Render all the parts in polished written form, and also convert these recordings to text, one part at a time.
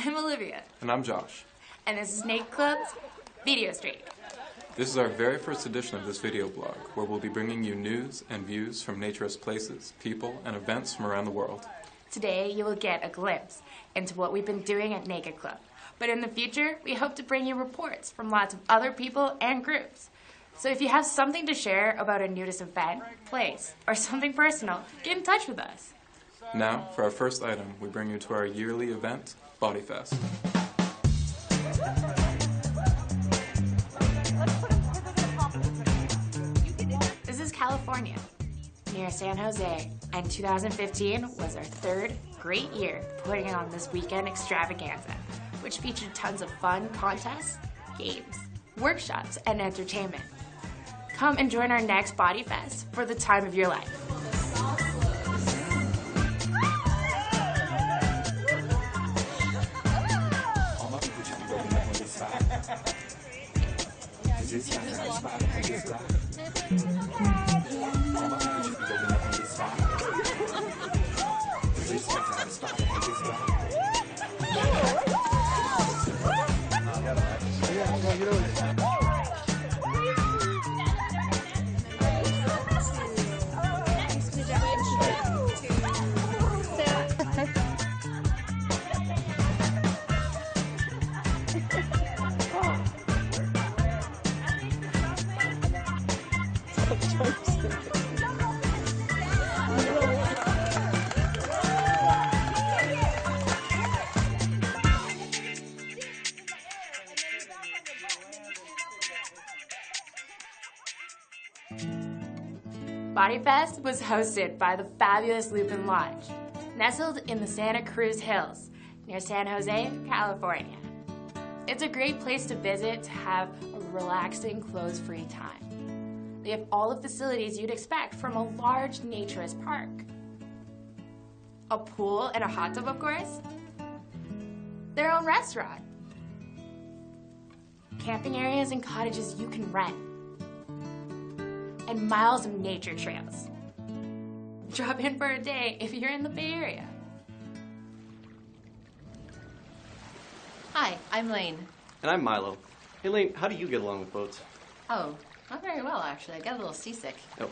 I'm Olivia. And I'm Josh. And this is Snake Club's Video Street. This is our very first edition of this video blog, where we'll be bringing you news and views from naturist places, people, and events from around the world. Today, you will get a glimpse into what we've been doing at Naked Club. But in the future, we hope to bring you reports from lots of other people and groups. So if you have something to share about a nudist event, place, or something personal, get in touch with us. Now, for our first item, we bring you to our yearly event, Body Fest. This is California, near San Jose, and 2015 was our third great year putting on this weekend extravaganza, which featured tons of fun contests, games, workshops, and entertainment. Come and join our next Body Fest for the time of your life. Body Fest was hosted by the fabulous Lupin Lodge, nestled in the Santa Cruz Hills, near San Jose, California. It's a great place to visit to have a relaxing, clothes-free time. They have all the facilities you'd expect from a large naturist park. A pool and a hot tub, of course. Their own restaurant. Camping areas and cottages you can rent. And miles of nature trails. Drop in for a day if you're in the Bay Area. Hi, I'm Lane. And I'm Milo. Hey Lane, how do you get along with boats? Oh, not very well actually. I got a little seasick. Oh,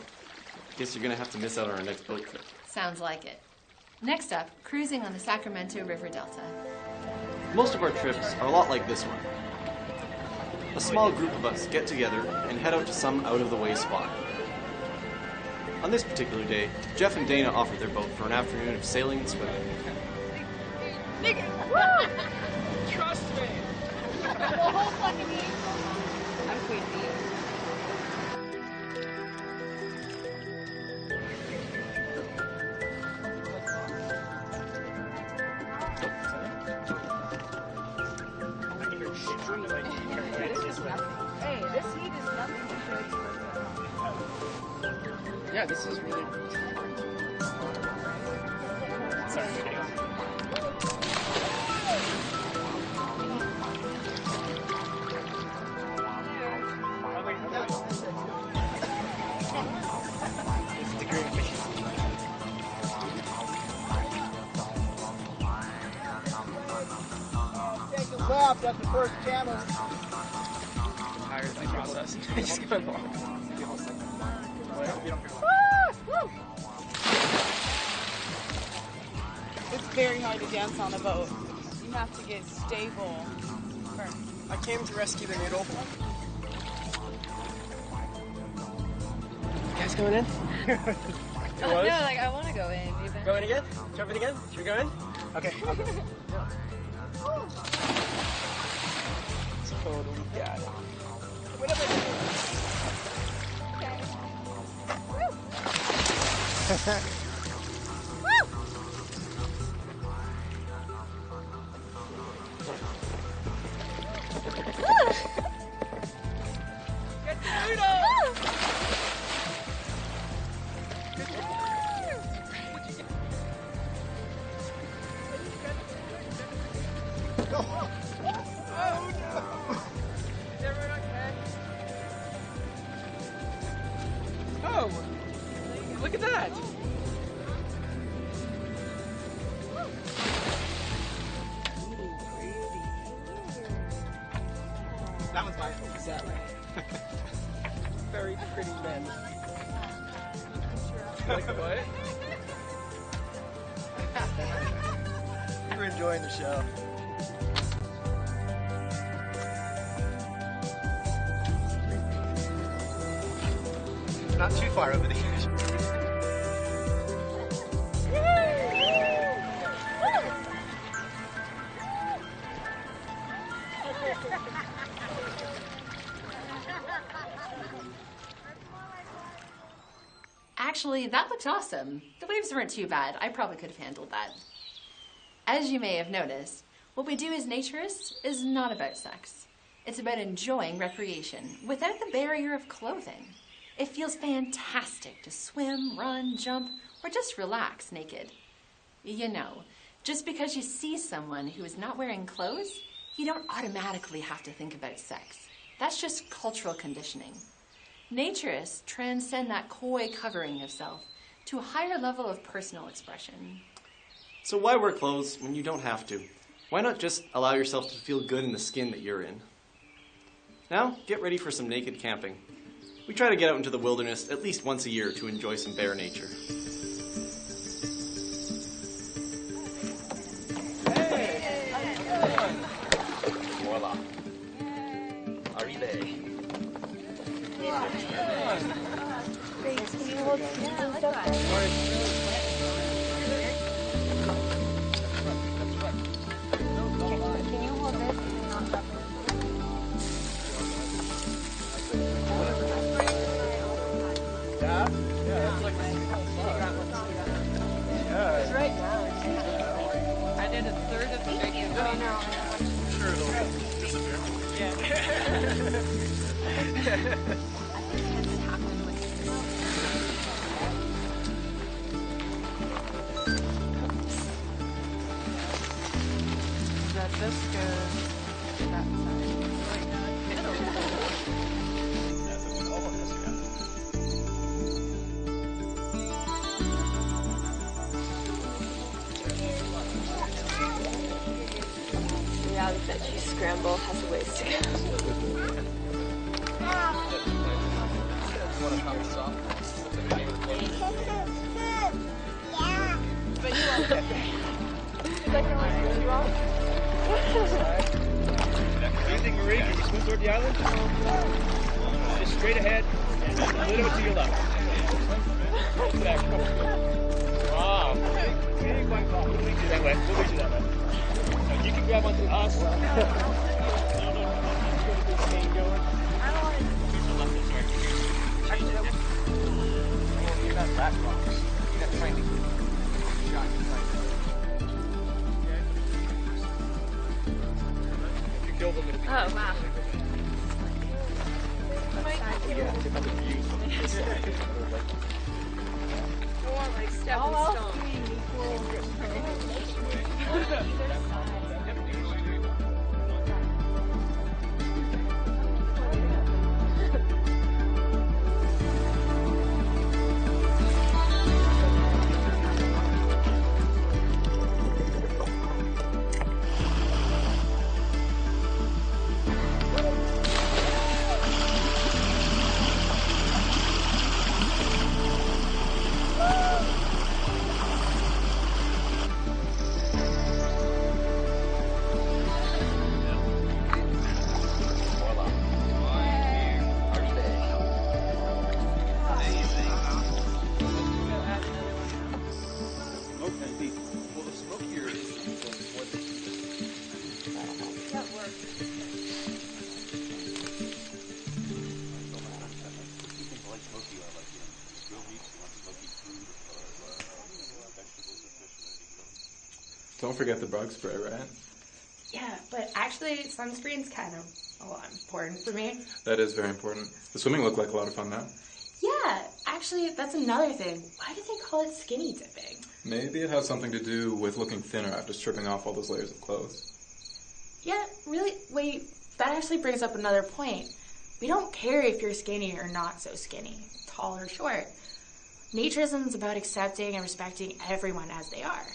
guess you're gonna have to miss out on our next boat trip. Sounds like it. Next up, cruising on the Sacramento River Delta. Most of our trips are a lot like this one. A small group of us get together and head out to some out-of-the-way spot. On this particular day, Jeff and Dana offered their boat for an afternoon of sailing and swimming. Nigga! Trust me! The whole fucking week. I'm Queen Bee. Hey, this heat is nothing compared to yeah, this is really... Sorry. take a left at the first channel. Tired of my process. Just go along. It's very hard to dance on a boat. You have to get stable first. I came to rescue the noodle. You guys going in? No, like I want to go in. Even. Go in again? Jump in again? Should we go in? Okay, I'll go. Totally got it. Whatever. Okay. Get the noodle! Oh, look at that! Very pretty men. Like what? We're enjoying the show. Not too far over the edge. Actually, that looked awesome. The waves weren't too bad. I probably could have handled that. As you may have noticed, what we do as naturists is not about sex. It's about enjoying recreation without the barrier of clothing. It feels fantastic to swim, run, jump, or just relax naked. You know, just because you see someone who is not wearing clothes, you don't automatically have to think about sex. That's just cultural conditioning. Naturists transcend that coy covering of self to a higher level of personal expression. So why wear clothes when you don't have to? Why not just allow yourself to feel good in the skin that you're in? Now, get ready for some naked camping. We try to get out into the wilderness at least once a year to enjoy some bare nature. Voila. Arrive. I did a third of the bacon. Sure, it'll disappear. That this goes that Yeah, that cheese scramble has a ways to go. Want to come soft? But you won't get there. Is that your last one? You won't? Anything, Marie? Can you swim toward the island? Just straight ahead, a little bit to your left. Back. Wow. Big white ball. We'll lead you that way. We'll lead you that way. Now you can grab onto us. No. That wrong. You got training. Shot you killed him. Oh, wow. Yeah, tip of the views from this side. More like stepping stone. Don't forget the bug spray, right? Yeah, but actually, sunscreen's kind of important for me. That is very important. The swimming looked like a lot of fun, though. Yeah, actually, that's another thing. Why do they call it skinny dipping? Maybe it has something to do with looking thinner after stripping off all those layers of clothes. Yeah, really? Wait, that actually brings up another point. We don't care if you're skinny or not so skinny, tall or short. Naturism is about accepting and respecting everyone as they are.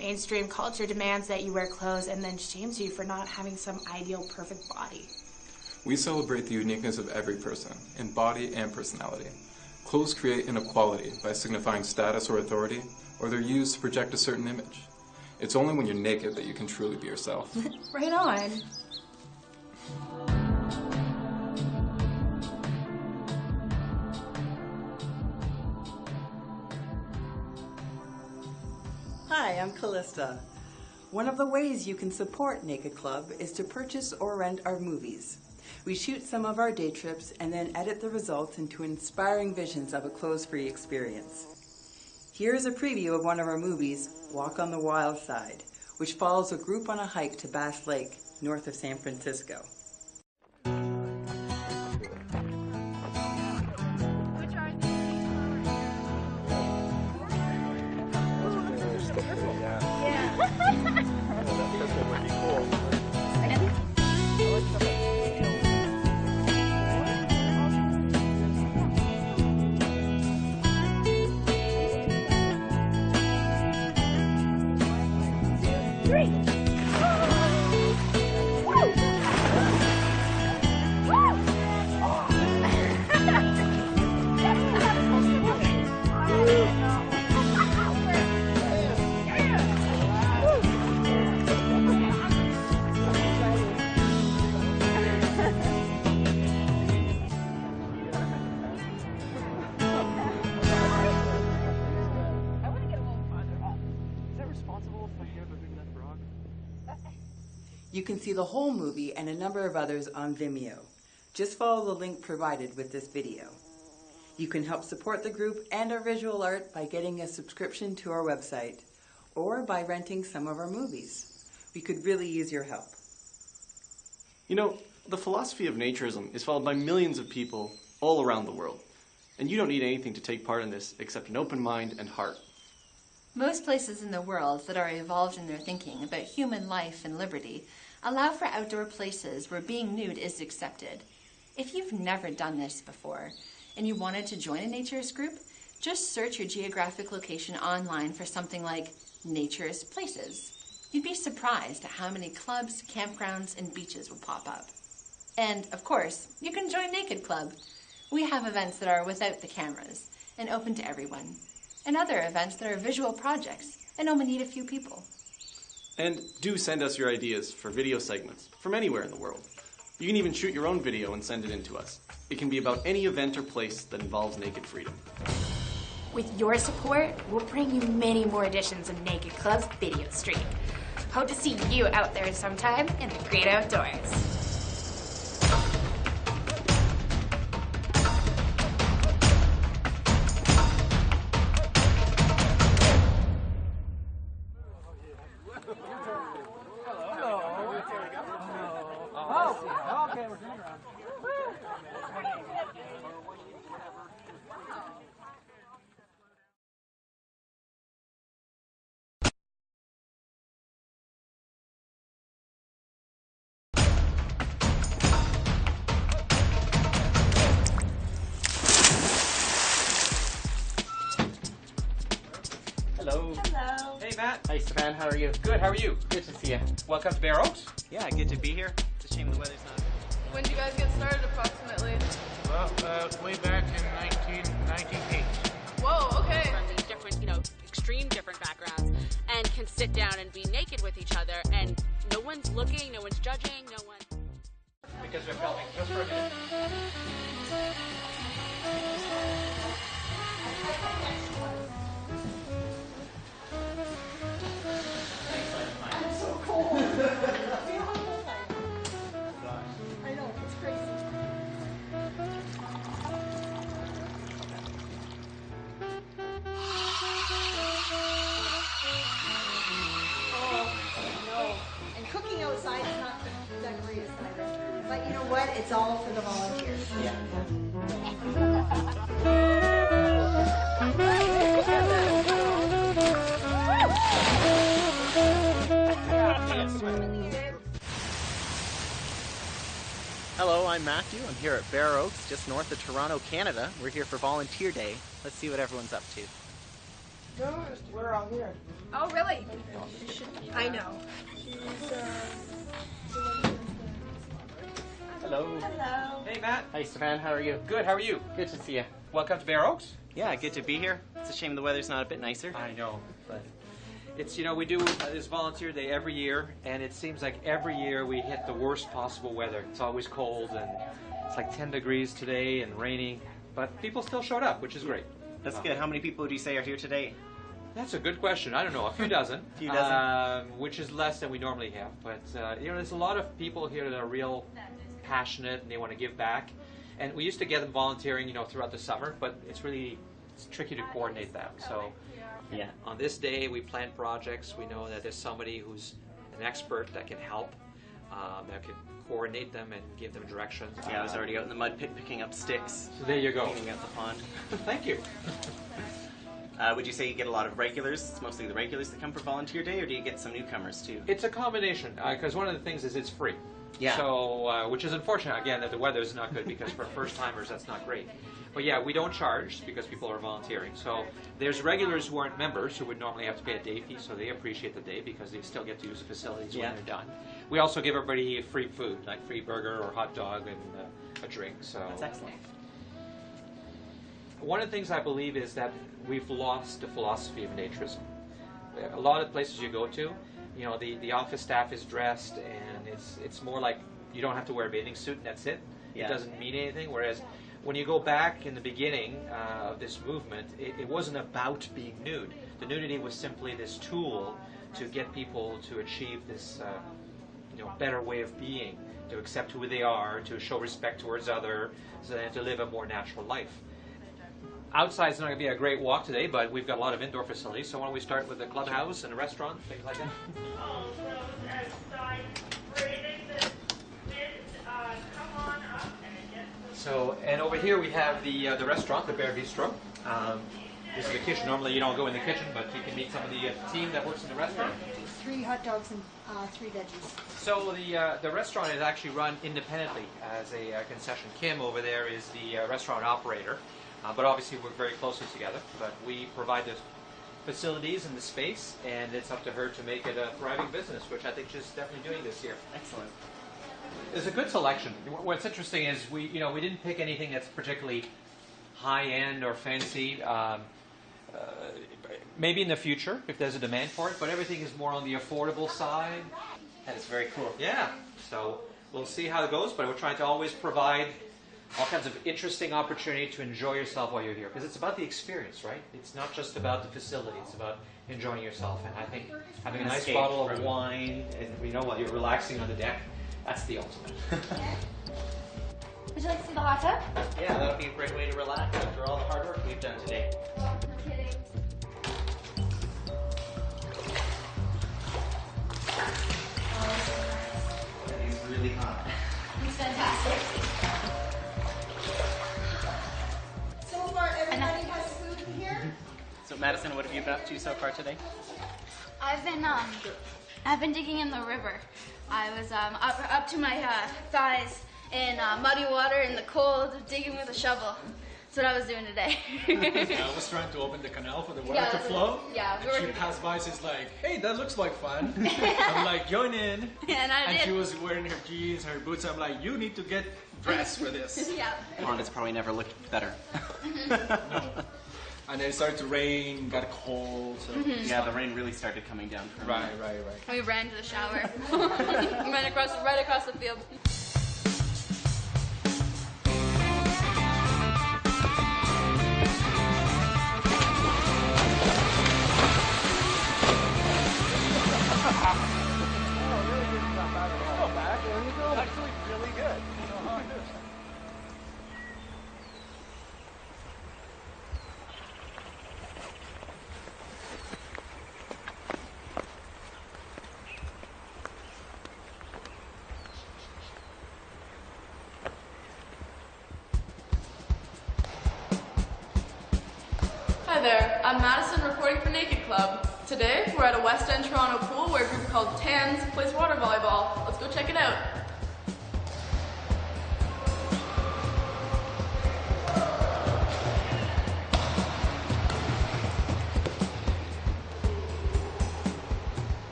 Mainstream culture demands that you wear clothes and then shames you for not having some ideal perfect body. We celebrate the uniqueness of every person, in body and personality. Clothes create inequality by signifying status or authority, or they're used to project a certain image. It's only when you're naked that you can truly be yourself. Right on. Hi, I'm Callista. One of the ways you can support Naked Club is to purchase or rent our movies. We shoot some of our day trips and then edit the results into inspiring visions of a clothes-free experience. Here's a preview of one of our movies, Walk on the Wild Side, which follows a group on a hike to Bass Lake, north of San Francisco. You can see the whole movie and a number of others on Vimeo. Just follow the link provided with this video. You can help support the group and our visual art by getting a subscription to our website or by renting some of our movies. We could really use your help. You know, the philosophy of naturism is followed by millions of people all around the world. And you don't need anything to take part in this except an open mind and heart. Most places in the world that are evolved in their thinking about human life and liberty allow for outdoor places where being nude is accepted. If you've never done this before and you wanted to join a naturist group, just search your geographic location online for something like naturist places. You'd be surprised at how many clubs, campgrounds, and beaches will pop up. And, of course, you can join Naked Club. We have events that are without the cameras and open to everyone, and other events that are visual projects and only need a few people. And do send us your ideas for video segments from anywhere in the world. You can even shoot your own video and send it in to us. It can be about any event or place that involves naked freedom. With your support, we'll bring you many more editions of Naked Club's video stream. Hope to see you out there sometime in the great outdoors. Hello. Hello. Hey, Matt. Hi, Stefan. How are you? Good, how are you? Good to see you. Welcome to Bear Oaks. Yeah, good to be here. It's a shame the weather's not. When did you guys get started approximately? Well, way back in 1998. Whoa, okay. From these different, extreme different backgrounds, and can sit down and be naked with each other, and no one's looking, no one's judging, no one. Because we're filming just for a minute. I know, it's crazy. Oh, no. And cooking outside is not the greatest either. But you know what? It's all for the volunteers. Yeah. Hello, I'm Matthew. I'm here at Bear Oaks, just north of Toronto, Canada. We're here for Volunteer Day. Let's see what everyone's up to. We're all here. Oh, really? I know. Hello. Hello. Hey, Matt. Hi, Stefan. How are you? Good. How are you? Good to see you. Welcome to Bear Oaks. Yeah, good to be here. It's a shame the weather's not a bit nicer. I know, but it's, you know, we do this volunteer day every year, and it seems like every year we hit the worst possible weather. It's always cold, and it's like 10 degrees today and rainy, but people still showed up, which is great. That's good. How many people would you say are here today? That's a good question. I don't know, a few dozen. A few dozen? Which is less than we normally have. But, you know, there's a lot of people here that are real passionate and they want to give back. And we used to get them volunteering, you know, throughout the summer, but it's tricky to coordinate that. So, yeah, on this day we plan projects. We know that there's somebody who's an expert that can help, that can coordinate them and give them directions. Yeah, I was already out in the mud pit picking up sticks. So there you go. Cleaning out the pond. Thank you. Would you say you get a lot of regulars? It's mostly the regulars that come for volunteer day, or do you get some newcomers too? It's a combination, because one of the things is it's free. Yeah. So, which is unfortunate, again, that the weather is not good, because for first-timers that's not great. But yeah, we don't charge because people are volunteering. So there's regulars who aren't members who would normally have to pay a day fee, so they appreciate the day because they still get to use the facilities when they're done. We also give everybody free food, like free burger or hot dog and a drink. So that's excellent. One of the things I believe is that we've lost the philosophy of naturism. A lot of places you go to, you know, the office staff is dressed, and it's more like you don't have to wear a bathing suit and that's it. Yeah. It doesn't mean anything. Whereas when you go back in the beginning of this movement, it wasn't about being nude. The nudity was simply this tool to get people to achieve this you know, better way of being, to accept who they are, to show respect towards others, and to live a more natural life. Outside's not going to be a great walk today, but we've got a lot of indoor facilities, so why don't we start with the clubhouse and a restaurant, things like that. So, and over here we have the restaurant, the Bear Bistro. This is the kitchen. Normally you don't go in the kitchen, but you can meet some of the team that works in the restaurant. 3 hot dogs and 3 veggies. So the restaurant is actually run independently as a concession. Kim over there is the restaurant operator. But obviously we're very closely together. But we provide the facilities and the space, and it's up to her to make it a thriving business, which I think she's definitely doing this year. Excellent. There's a good selection. What's interesting is we didn't pick anything that's particularly high-end or fancy. Maybe in the future if there's a demand for it, but everything is more on the affordable side. That is very cool. Yeah. So we'll see how it goes, but we're trying to always provide all kinds of interesting opportunity to enjoy yourself while you're here, because it's about the experience, right? It's not just about the facility, it's about enjoying yourself. And I think having a nice bottle of wine and, you know, while you're relaxing on the deck, that's the ultimate. Would you like to see the hot tub? Yeah, that would be a great way to relax after all the hard work we've done today. No kidding. That is really hot. It's fantastic. So far, everybody has food in here? So Madison, what have you been up to so far today? I've been digging in the river. I was up to my thighs in muddy water in the cold, digging with a shovel. That's what I was doing today. I was trying to open the canal for the water to flow. Yeah, and she passed by, she's like, hey, that looks like fun. I'm like, join in. And I did. She was wearing her jeans, her boots. I'm like, you need to get dressed for this. Yeah. Honda's probably never looked better. And then it started to rain, got cold. So yeah, the rain really started coming down. Right. We ran to the shower. Right across the field. Actually, really good. Hi there, I'm Madison reporting for Naked Club. Today, we're at a West End Toronto pool where a group called Tans plays water volleyball. Let's go check it out.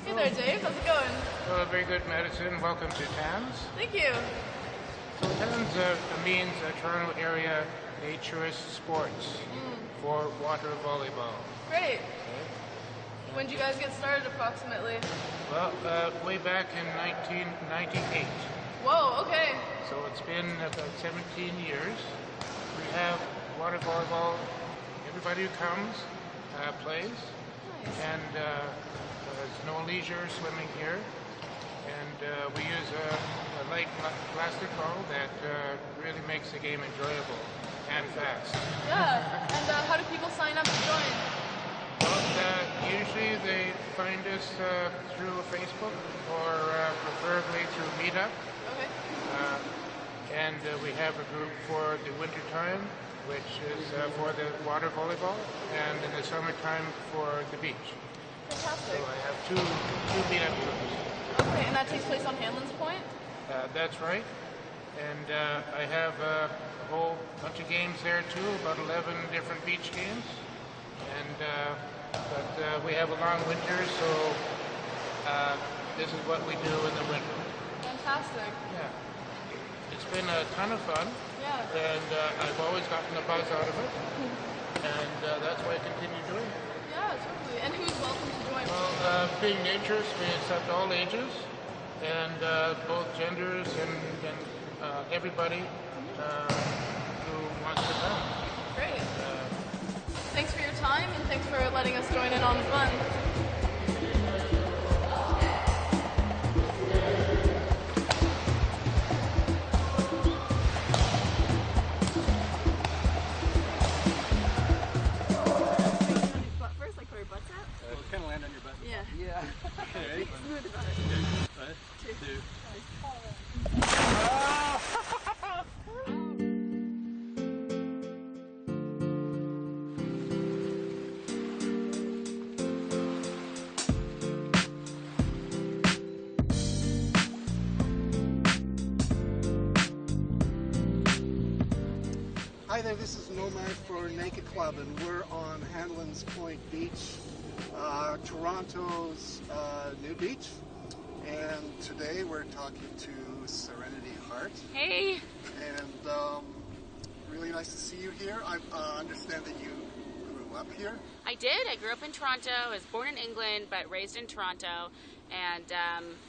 Hey there, Dave. How's it going? Very good, Madison. Welcome to Tams. Thank you. So TANS means Toronto Area Naturist Sports for water volleyball. Great. When did you guys get started approximately? Well, way back in 1998. Whoa, okay. So it's been about 17 years. We have water volleyball. Everybody who comes plays. Nice. And there's no leisure swimming here. And we use a light plastic ball that really makes the game enjoyable and fast. Yeah. And how do people sign up to join? Well, usually they find us through Facebook or preferably through Meetup. Okay. And we have a group for the winter time, which is for the water volleyball, and in the summertime for the beach. Fantastic. So I have two meetup groups. Okay, and that takes place on Hanlon's Point? That's right. And I have a whole bunch of games there too, about 11 different beach games. And but we have a long winter, so this is what we do in the winter. Fantastic. Yeah. It's been a ton of fun. Yeah. And I've always gotten a buzz out of it. And that's why I continue doing it. Yeah, totally. And who's welcome to join? Well, being naturists, we accept all ages and both genders and everybody who wants to come. Great. Thanks for your time and thanks for letting us join in on the fun. Kind of land on your butt. Yeah. Yeah. Okay, ready? Smooth about it. 1, 2. Hi there, this is Nomad for Naked Club, and we're on Hanlon's Point Beach, Toronto's new beach. And today we're talking to Serenity Hart. Hey! And really nice to see you here. I understand that you grew up here. I did. I grew up in Toronto. I was born in England, but raised in Toronto. And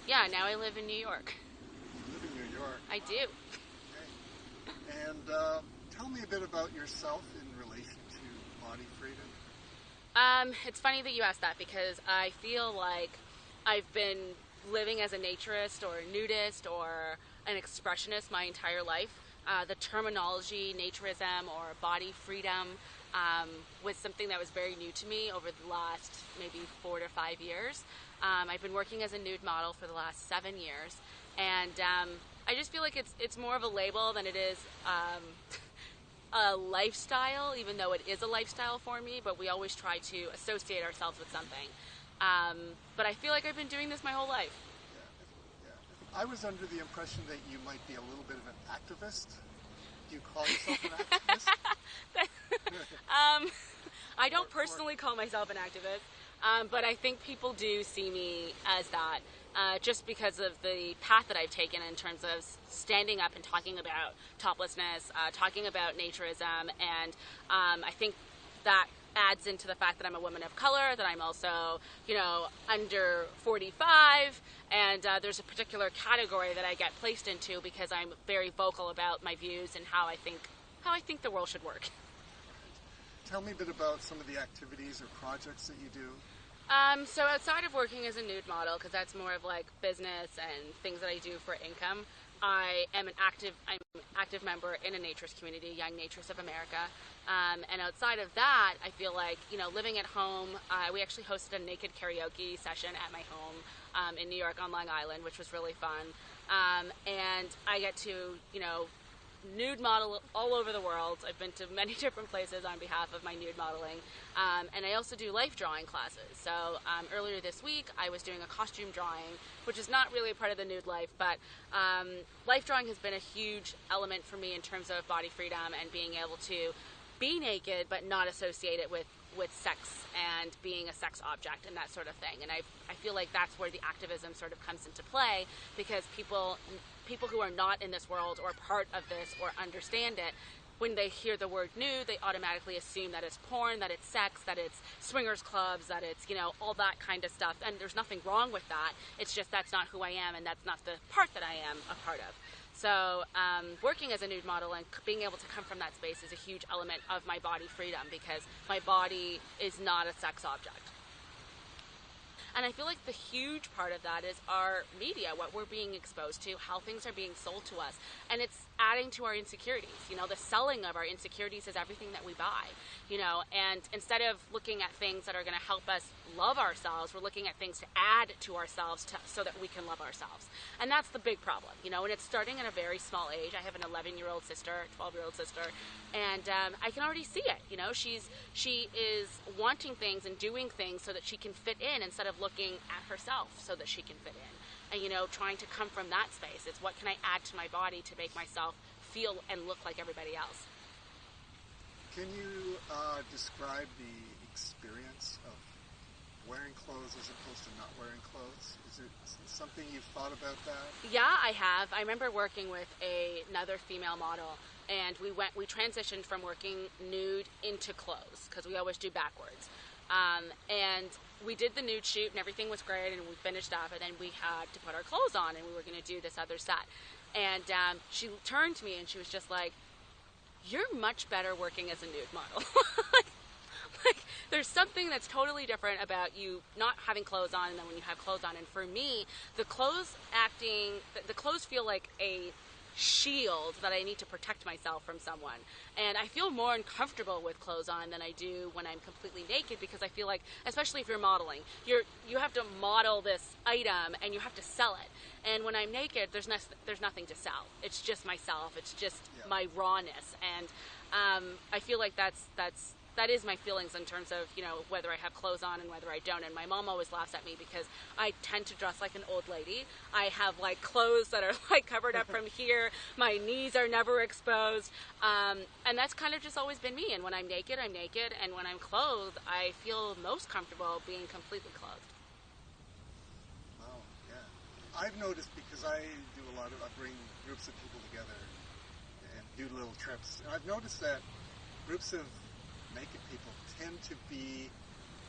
yeah, now I live in New York. You live in New York? I do. Okay. And tell me a bit about yourself in relation to body freedom. It's funny that you asked that because I feel like I've been living as a naturist or a nudist or an expressionist my entire life. The terminology naturism or body freedom was something that was very new to me over the last maybe 4 to 5 years. I've been working as a nude model for the last 7 years, and I just feel like it's more of a label than it is a lifestyle, even though it is a lifestyle for me, but we always try to associate ourselves with something. But I feel like I've been doing this my whole life. I was under the impression that you might be a little bit of an activist. Do you call yourself an activist? I don't personally call myself an activist, but I think people do see me as that, just because of the path that I've taken in terms of standing up and talking about toplessness, talking about naturism, and I think that adds into the fact that I'm a woman of color, that I'm also, under 45, and there's a particular category that I get placed into because I'm very vocal about my views and how I think the world should work. Tell me a bit about some of the activities or projects that you do. So outside of working as a nude model, because that's more of like business and things that I do for income, I'm an active member in a naturist community, Young Naturists of America. And outside of that, I feel like, living at home, we actually hosted a naked karaoke session at my home in New York on Long Island, which was really fun. And I get to, nude model all over the world. I've been to many different places on behalf of my nude modeling. And I also do life drawing classes. So earlier this week, I was doing a costume drawing, which is not really a part of the nude life, but life drawing has been a huge element for me in terms of body freedom and being able to be naked but not associate it with sex and being a sex object and that sort of thing. And I feel like that's where the activism sort of comes into play, because people people who are not in this world or part of this or understand it, when they hear the word nude, they automatically assume that it's porn, that it's sex, that it's swingers clubs, that it's, you know, all that kind of stuff. And there's nothing wrong with that. It's just that's not who I am, and that's not the part that I am a part of. So working as a nude model and being able to come from that space is a huge element of my body freedom, because my body is not a sex object. And I feel like the huge part of that is our media, what we're being exposed to, how things are being sold to us. And it's adding to our insecurities. You know, the selling of our insecurities is everything that we buy, you know, and instead of looking at things that are going to help us love ourselves, we're looking at things to add to ourselves so that we can love ourselves. And that's the big problem, you know, and it's starting at a very small age. I have an 11-year-old sister, 12-year-old sister, and I can already see it, you know. She is wanting things and doing things so that she can fit in, instead of looking at herself so that she can fit in. And, you know, trying to come from that space. It's what can I add to my body to make myself feel and look like everybody else. Can you describe the experience of wearing clothes as opposed to not wearing clothes? Is it something you've thought about that? Yeah, I have. I remember working with another female model, and we transitioned from working nude into clothes, because we always do backwards. And we did the nude shoot and everything was great, and we finished up, and then we had to put our clothes on, and we were going to do this other set. And she turned to me and she was just like, "You're much better working as a nude model." like there's something that's totally different about you not having clothes on and then when you have clothes on. And for me, the clothes feel like a shield that I need to protect myself from someone, and I feel more uncomfortable with clothes on than I do when I'm completely naked, because I feel like, especially if you're modeling, you have to model this item and you have to sell it, and when I'm naked there's nothing to sell. It's just myself, it's just my rawness, and I feel like that is my feelings in terms of, you know, whether I have clothes on and whether I don't. And my mom always laughs at me because I tend to dress like an old lady. I have like clothes that are like covered up from here. My knees are never exposed. And that's kind of just always been me. And when I'm naked, I'm naked. And when I'm clothed, I feel most comfortable being completely clothed. Wow, yeah. I've noticed, because I bring groups of people together and do little trips. And I've noticed that groups of naked people tend to be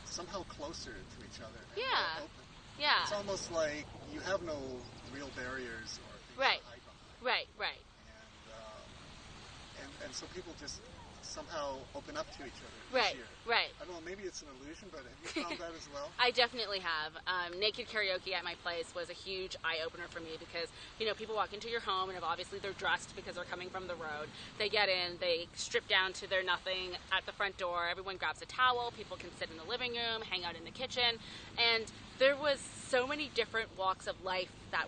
somehow closer to each other. And more open. Yeah. It's almost like you have no real barriers or things to hide behind. Right. And so people just somehow open up to each other. Right. I don't know, maybe it's an illusion, but have you found that as well? I definitely have. Naked karaoke at my place was a huge eye-opener for me, because, you know, people walk into your home and obviously they're dressed because they're coming from the road. They get in, they strip down to their nothing at the front door. Everyone grabs a towel. People can sit in the living room, hang out in the kitchen, and there was so many different walks of life that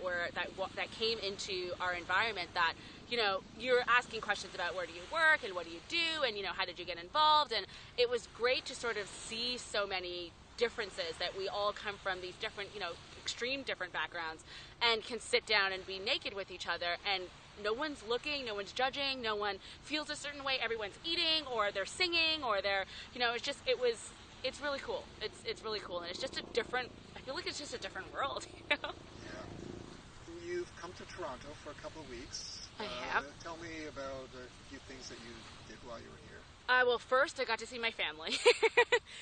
came into our environment that, you know, you're asking questions about where do you work and what do you do, and, you know, how did you get involved, and it was great to sort of see so many differences, that we all come from these different, you know, extreme different backgrounds, and can sit down and be naked with each other, and no one's looking, no one's judging, no one feels a certain way, everyone's eating, or they're singing, or they're, you know, it's really cool. It's really cool, and it's just a different, I feel like it's just a different world, you know? Yeah. You've come to Toronto for a couple of weeks. I have. Tell me about a few things that you did while you were here. Well, first I got to see my family,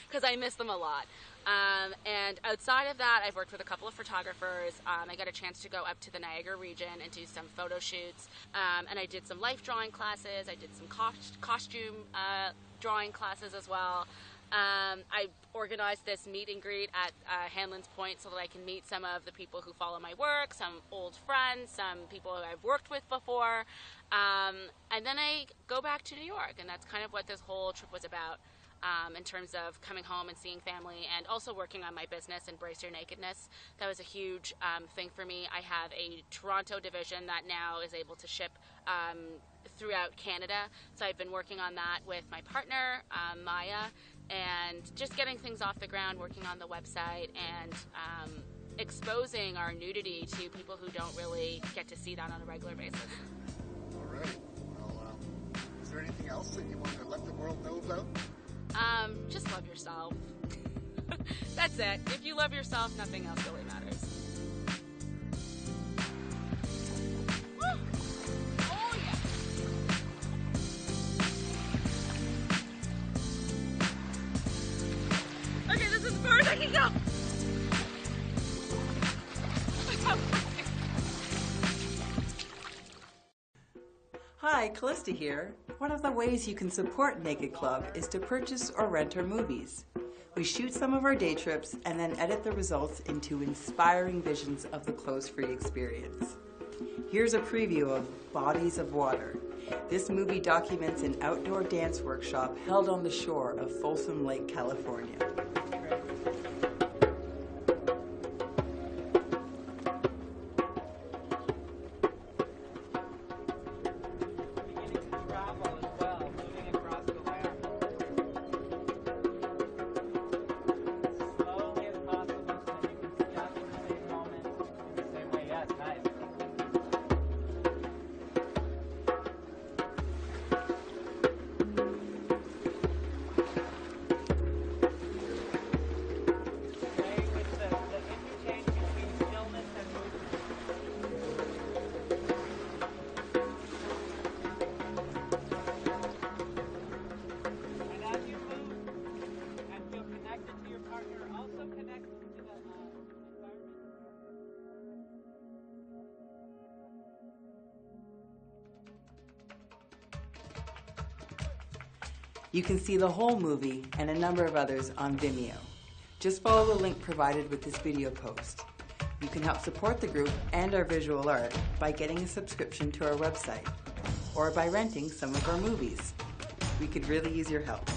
because I miss them a lot. And outside of that, I've worked with a couple of photographers. I got a chance to go up to the Niagara region and do some photo shoots. And I did some life drawing classes. I did some costume drawing classes as well. I organized this meet and greet at Hanlon's Point so that I can meet some of the people who follow my work, some old friends, some people who I've worked with before. And then I go back to New York, and that's kind of what this whole trip was about, in terms of coming home and seeing family, and also working on my business, Embrace Your Nakedness. That was a huge thing for me. I have a Toronto division that now is able to ship throughout Canada, so I've been working on that with my partner, Maya, and just getting things off the ground, working on the website, and exposing our nudity to people who don't really get to see that on a regular basis. All right. Well, is there anything else that you want to let the world know about? Just love yourself. That's it. If you love yourself, nothing else really matters. Woo! Callista here. One of the ways you can support Naked Club is to purchase or rent our movies. We shoot some of our day trips and then edit the results into inspiring visions of the clothes-free experience. Here's a preview of Bodies of Water. This movie documents an outdoor dance workshop held on the shore of Folsom Lake, California. You can see the whole movie and a number of others on Vimeo. Just follow the link provided with this video post. You can help support the group and our visual art by getting a subscription to our website or by renting some of our movies. We could really use your help.